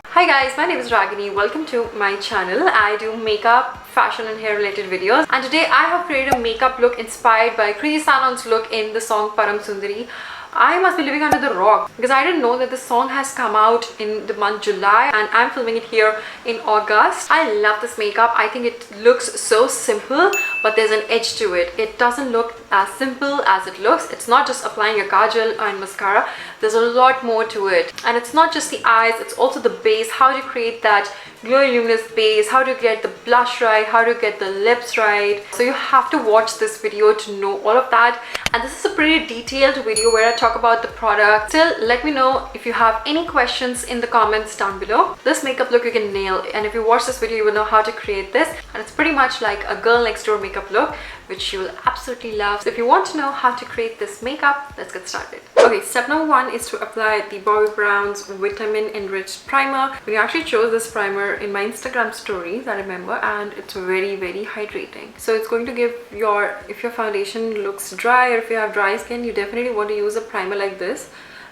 Hi guys, my name is Ragini. Welcome to my channel. I do makeup, fashion and hair related videos, and today I have created a makeup look inspired by Kriti Sanon's look in the song Param Sundari. I must be living under the rock because I didn't know that the song has come out in the month July and I'm filming it here in August. I love this makeup. I think it looks so simple, but there's an edge to it. It doesn't look as simple as it looks. It's not just applying a kajal and mascara. There's a lot more to it. And it's not just the eyes, it's also the base. How to create that glowy luminous base, how to get the blush right, how to get the lips right. So you have to watch this video to know all of that. And this is a pretty detailed video where I talk about the product. Still, let me know if you have any questions in the comments down below. This makeup look you can nail, and if you watch this video you will know how to create this, and it's pretty much like a girl next door makeup look which you will absolutely love. So if you want to know how to create this makeup, let's get started. Okay, step number one is to apply the Bobbi Brown's vitamin enriched primer. We actually chose this primer in my Instagram stories, I remember, and it's very hydrating. So it's going to give your, if your foundation looks dry or if you have dry skin, you definitely want to use a primer like this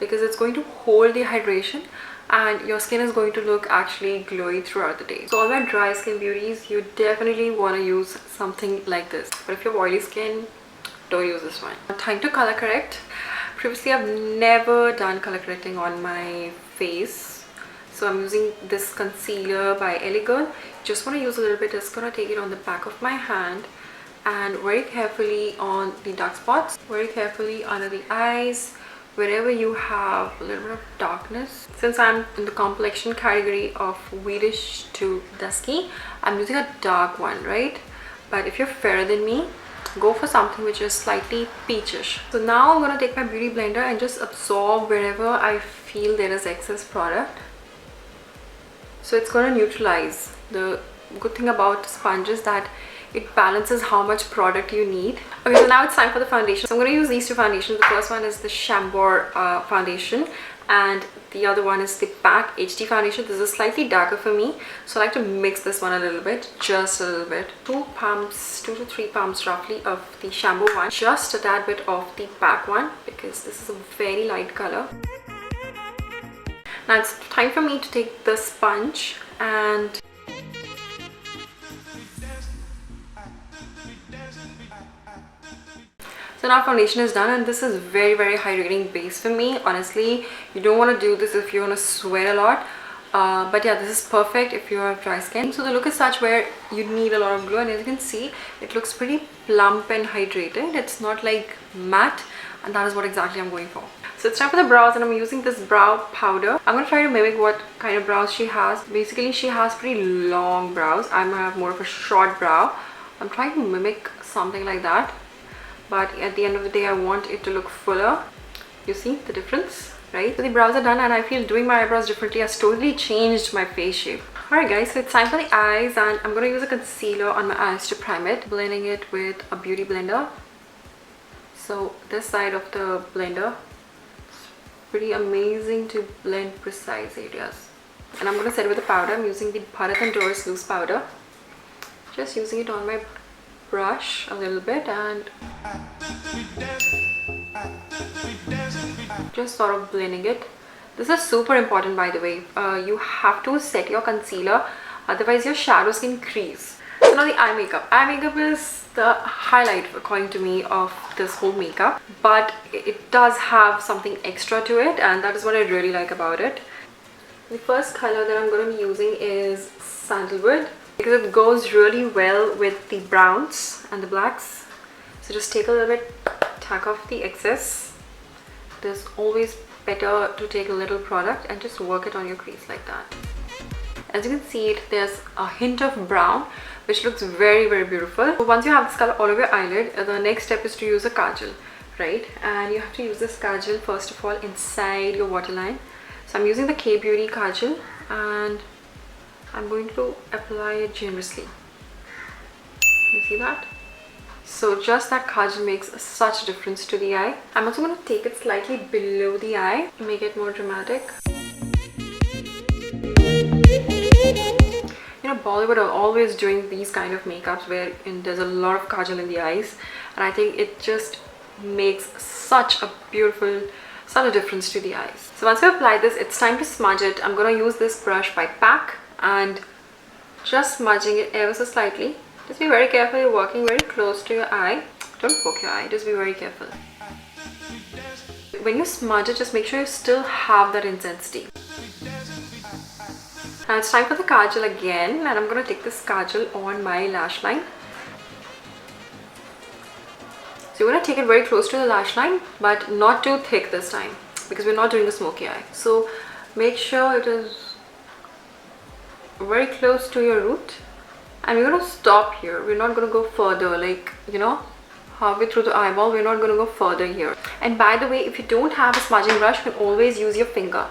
because it's going to hold the hydration and your skin is going to look actually glowy throughout the day. So all my dry skin beauties, you definitely want to use something like this. But if you have oily skin, don't use this one. Time to color correct. Previously I've never done color correcting on my face, so I'm using this concealer by Elegant. Just want to use a little bit. Just gonna take it on the back of my hand and very carefully on the dark spots, very carefully under the eyes, wherever you have a little bit of darkness. Since I'm in the complexion category of whitish to dusky, I'm using a dark one, right? But if you're fairer than me, go for something which is slightly peachish. So now I'm going to take my beauty blender and just absorb wherever I feel there is excess product. So it's going to neutralize. The good thing about sponge is that it balances how much product you need. Okay, so now it's time for the foundation. So I'm going to use these two foundations. The first one is the Chambord foundation, and the other one is the MAC HD foundation. This is slightly darker for me, so I like to mix this one a little bit, just a little bit. 2 to 3 pumps roughly of the Chambord one, just a tad bit of the MAC one because this is a very light color. Now it's time for me to take the sponge and so now foundation is done, and this is very hydrating base for me. Honestly, you don't want to do this if you want to sweat a lot, but yeah, this is perfect if you have dry skin. So the look is such where you need a lot of glow, and as you can see, it looks pretty plump and hydrated. It's not like matte, and that is what exactly I'm going for. So it's time for the brows, and I'm using this brow powder. I'm going to try to mimic what kind of brows she has. Basically, she has pretty long brows. I'm going to have more of a short brow. I'm trying to mimic something like that. But at the end of the day, I want it to look fuller. You see the difference, right? So the brows are done, and I feel doing my eyebrows differently has totally changed my face shape. Alright guys, so it's time for the eyes, and I'm going to use a concealer on my eyes to prime it. Blending it with a beauty blender. So this side of the blender, it's pretty amazing to blend precise areas. And I'm going to set it with the powder. I'm using the Bharat & Doris loose powder. Just using it on my brush a little bit and just sort of blending it. This is super important, by the way. You have to set your concealer, otherwise your shadows can crease. So now the eye makeup. Eye makeup is the highlight, according to me, of this whole makeup, but it does have something extra to it, and that is what I really like about it. The first color that I'm going to be using is Sandalwood, because it goes really well with the browns and the blacks. So just take a little bit, tack off the excess. It is always better to take a little product and just work it on your crease like that. As you can see, there's a hint of brown, which looks very beautiful. So once you have this color all over your eyelid, the next step is to use a kajal, right? And you have to use this kajal first of all inside your waterline. So I'm using the K-Beauty kajal, and I'm going to apply it generously. You see that? So just that kajal makes such a difference to the eye. I'm also going to take it slightly below the eye to make it more dramatic. You know, Bollywood are always doing these kind of makeups where there's a lot of kajal in the eyes, and I think it just makes such a beautiful subtle difference to the eyes. So once you apply this, it's time to smudge it. I'm going to use this brush by Pack and just smudging it ever so slightly. Just be very careful, you're working very close to your eye. Don't poke your eye, just be very careful. When you smudge it, just make sure you still have that intensity. Now it's time for the Kajal again, and I'm going to take this Kajal on my lash line. So you're going to take it very close to the lash line, but not too thick this time, because we're not doing a smoky eye. So make sure it is very close to your root, and we're going to stop here. We're not going to go further, like, you know, halfway through the eyeball. We're not going to go further here. And by the way, if you don't have a smudging brush, you can always use your finger,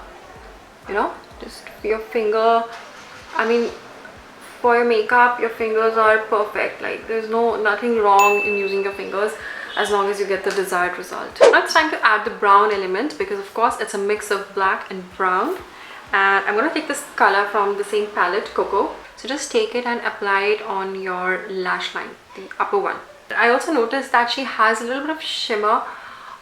you know, just your finger. I mean, for your makeup, your fingers are perfect. Like, there's nothing wrong in using your fingers as long as you get the desired result. Now it's time to add the brown element, because of course it's a mix of black and brown. And I'm going to take this color from the same palette, Cocoa. So just take it and apply it on your lash line, the upper one. I also noticed that she has a little bit of shimmer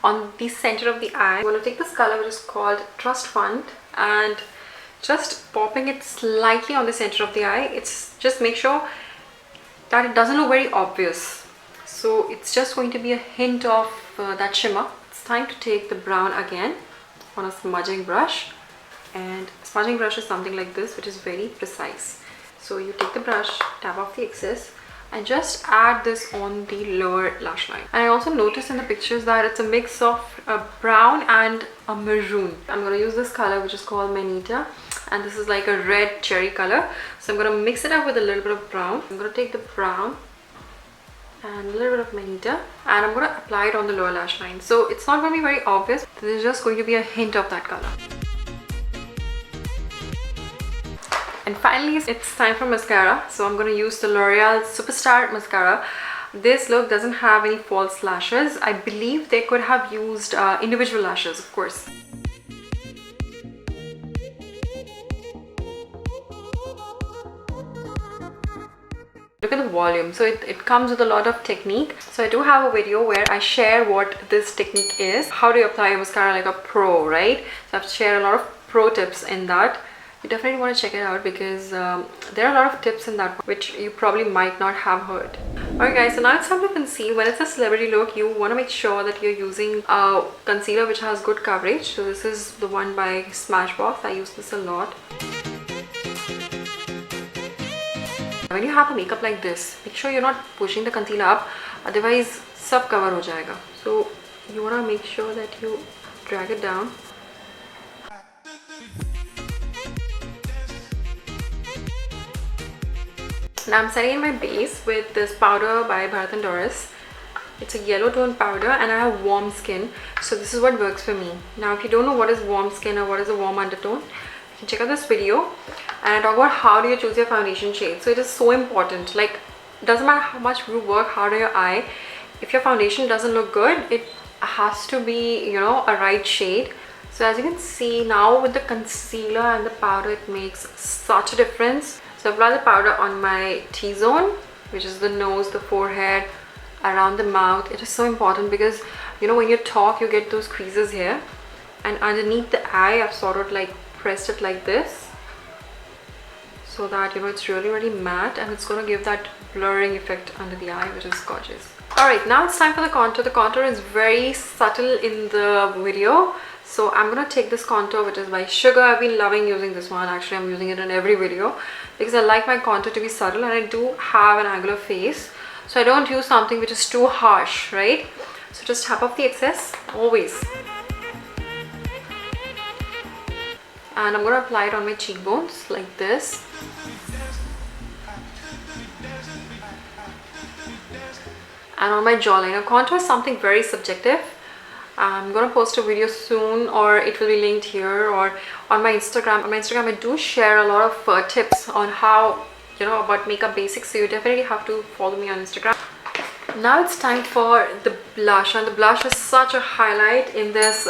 on the center of the eye. I'm going to take this color, which is called Trust Fund, and just popping it slightly on the center of the eye. It's just make sure that it doesn't look very obvious. So it's just going to be a hint of that shimmer. It's time to take the brown again on a smudging brush. And smudging brush is something like this, which is very precise. So you take the brush, tap off the excess, and just add this on the lower lash line. And I also noticed in the pictures that it's a mix of a brown and a maroon. I'm going to use this color, which is called Manita, and this is like a red cherry color. So I'm going to mix it up with a little bit of brown. I'm going to take the brown and a little bit of Manita, and I'm going to apply it on the lower lash line. So it's not going to be very obvious. There's just going to be a hint of that color. And finally, it's time for mascara. So I'm going to use the L'Oreal Superstar Mascara. This look doesn't have any false lashes. I believe they could have used individual lashes, of course. Look at the volume. So it comes with a lot of technique. So I do have a video where I share what this technique is. How do you apply a mascara like a pro, right? So I've shared a lot of pro tips in that. You definitely want to check it out, because there are a lot of tips in that which you probably might not have heard. Alright guys, so now it's time to conceal. When it's a celebrity look, you want to make sure that you're using a concealer which has good coverage. So this is the one by Smashbox. I use this a lot. When you have a makeup like this, make sure you're not pushing the concealer up, otherwise sab cover ho jayega. So you want to make sure that you drag it down. Now I'm setting in my base with this powder by Bharat & Doris. It's a yellow tone powder, and I have warm skin, so this is what works for me. Now if you don't know what is warm skin or what is a warm undertone, you can check out this video, and I talk about how do you choose your foundation shade. So it is so important. Like, it doesn't matter how much you work hard on your eye, if your foundation doesn't look good, it has to be, you know, a right shade. So as you can see now with the concealer and the powder, it makes such a difference. So I apply the powder on my T-zone, which is the nose, the forehead, around the mouth. It is so important because, you know, when you talk, you get those creases here. And underneath the eye, I've sort of like pressed it like this, so that, you know, it's really, really matte, and it's going to give that blurring effect under the eye, which is gorgeous. Alright, now it's time for the contour. The contour is very subtle in the video. So I'm going to take this contour, which is by Sugar. I've been loving using this one. Actually, I'm using it in every video because I like my contour to be subtle, and I do have an angular face. So I don't use something which is too harsh, right? So just tap off the excess, always. And I'm going to apply it on my cheekbones like this. And on my jawline. Now, contour is something very subjective. I'm going to post a video soon, or it will be linked here, or on my Instagram. On my Instagram, I do share a lot of tips on how, you know, about makeup basics. So you definitely have to follow me on Instagram. Now it's time for the blush, and the blush is such a highlight in this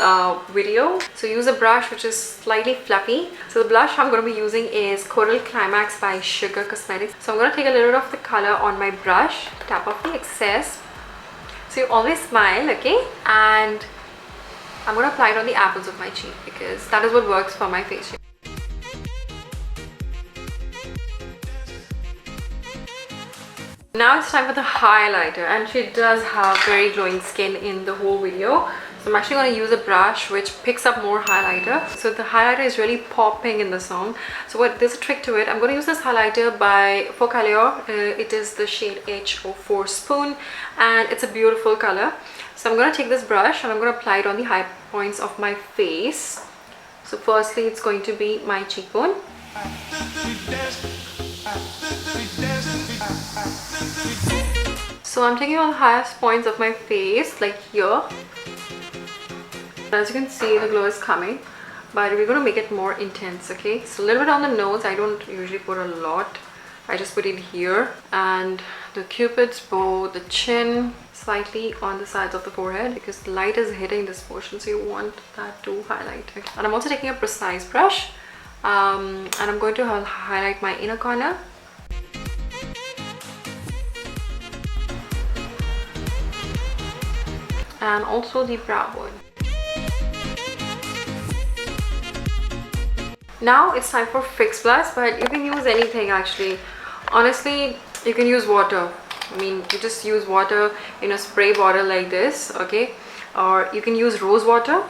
video. So use a brush which is slightly fluffy. So the blush I'm going to be using is Coral Climax by Sugar Cosmetics. So I'm going to take a little bit of the color on my brush, tap off the excess. So you always smile, okay? And I'm going to apply it on the apples of my cheek because that is what works for my face shape. Now it's time for the highlighter, and she does have very glowing skin in the whole video. So I'm actually going to use a brush which picks up more highlighter. So the highlighter is really popping in the song. So there's a trick to it. I'm going to use this highlighter by Focallure. It is the shade H04 Spoon, and it's a beautiful color. So I'm going to take this brush and I'm going to apply it on the high points of my face. So firstly, it's going to be my cheekbone. So I'm taking on the highest points of my face, like here. As you can see, the glow is coming, but we're going to make it more intense, okay? So a little bit on the nose. I don't usually put a lot. I just put it here, and the cupid's bow, the chin, slightly on the sides of the forehead because the light is hitting this portion, so you want that to highlight it. And I'm also taking a precise brush, and I'm going to highlight my inner corner. And also the brow bone. Now it's time for Fix Plus, but you can use anything actually. Honestly, you can use water. I mean, you just use water in a spray bottle like this, okay? Or you can use rose water,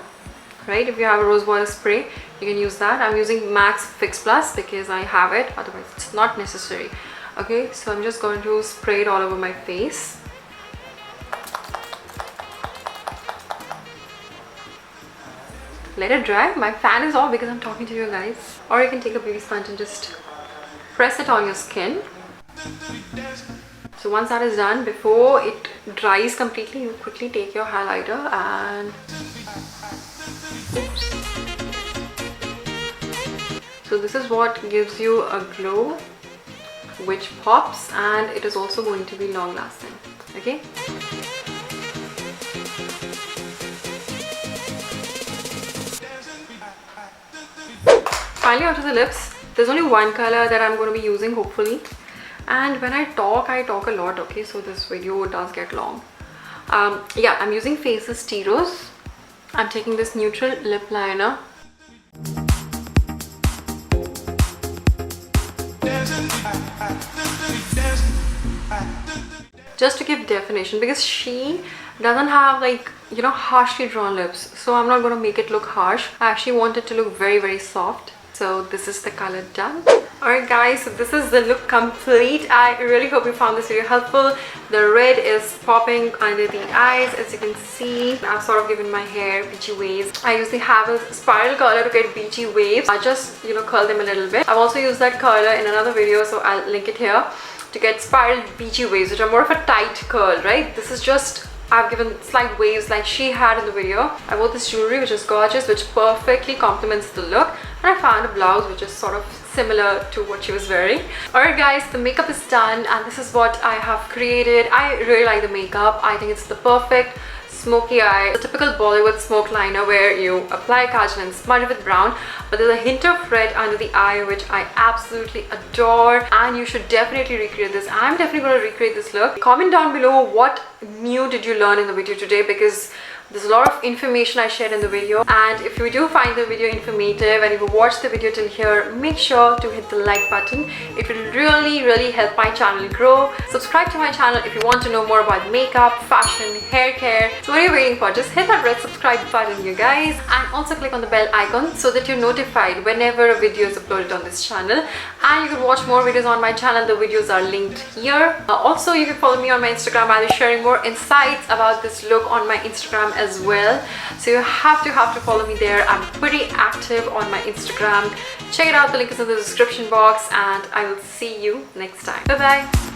right? If you have a rose water spray, you can use that. I'm using Max Fix Plus because I have it, otherwise it's not necessary. Okay, so I'm just going to spray it all over my face. Let it dry. My fan is off because I'm talking to you guys. Or you can take a beauty sponge and just press it on your skin. So once that is done, before it dries completely, you quickly take your highlighter and oops. So this is what gives you a glow which pops, and it is also going to be long lasting. Okay. Finally, onto the lips. There's only one color that I'm going to be using, hopefully. And when I talk a lot, okay, so this video does get long. Yeah, I'm using Faces Steros. I'm taking this neutral lip liner. Just to give definition, because she doesn't have, like, you know, harshly drawn lips, so I'm not going to make it look harsh. I actually want it to look very, very soft. So this is the color done. Alright guys, so this is the look complete. I really hope you found this video helpful. The red is popping under the eyes, as you can see. I've sort of given my hair beachy waves. I use the Havel's spiral curler to get beachy waves. I just, you know, curl them a little bit. I've also used that curler in another video, so I'll link it here, to get spiral beachy waves, which are more of a tight curl, right? This is just, I've given slight waves like she had in the video. I wore this jewelry which is gorgeous, which perfectly complements the look, and I found a blouse which is sort of similar to what she was wearing. Alright guys, the makeup is done and this is what I have created. I really like the makeup. I think it's the perfect smoky eye, the typical Bollywood smoke liner where you apply kajal and smudge it with brown, but there's a hint of red under the eye which I absolutely adore, and you should definitely recreate this. I'm definitely going to recreate this look. Comment down below what new did you learn in the video today, because there's a lot of information I shared in the video, and if you do find the video informative and if you watched the video till here, make sure to hit the like button. It will really help my channel grow. Subscribe to my channel if you want to know more about makeup, fashion, hair care. So what are you waiting for? Just hit that red subscribe button, you guys, and also click on the bell icon so that you're notified whenever a video is uploaded on this channel. And you can watch more videos on my channel. The videos are linked here. Also, you can follow me on my Instagram. I'll be sharing more insights about this look on my Instagram as well, so you have to follow me there. I'm pretty active on my Instagram. Check it out, the link is in the description box, and I will see you next time. Bye bye.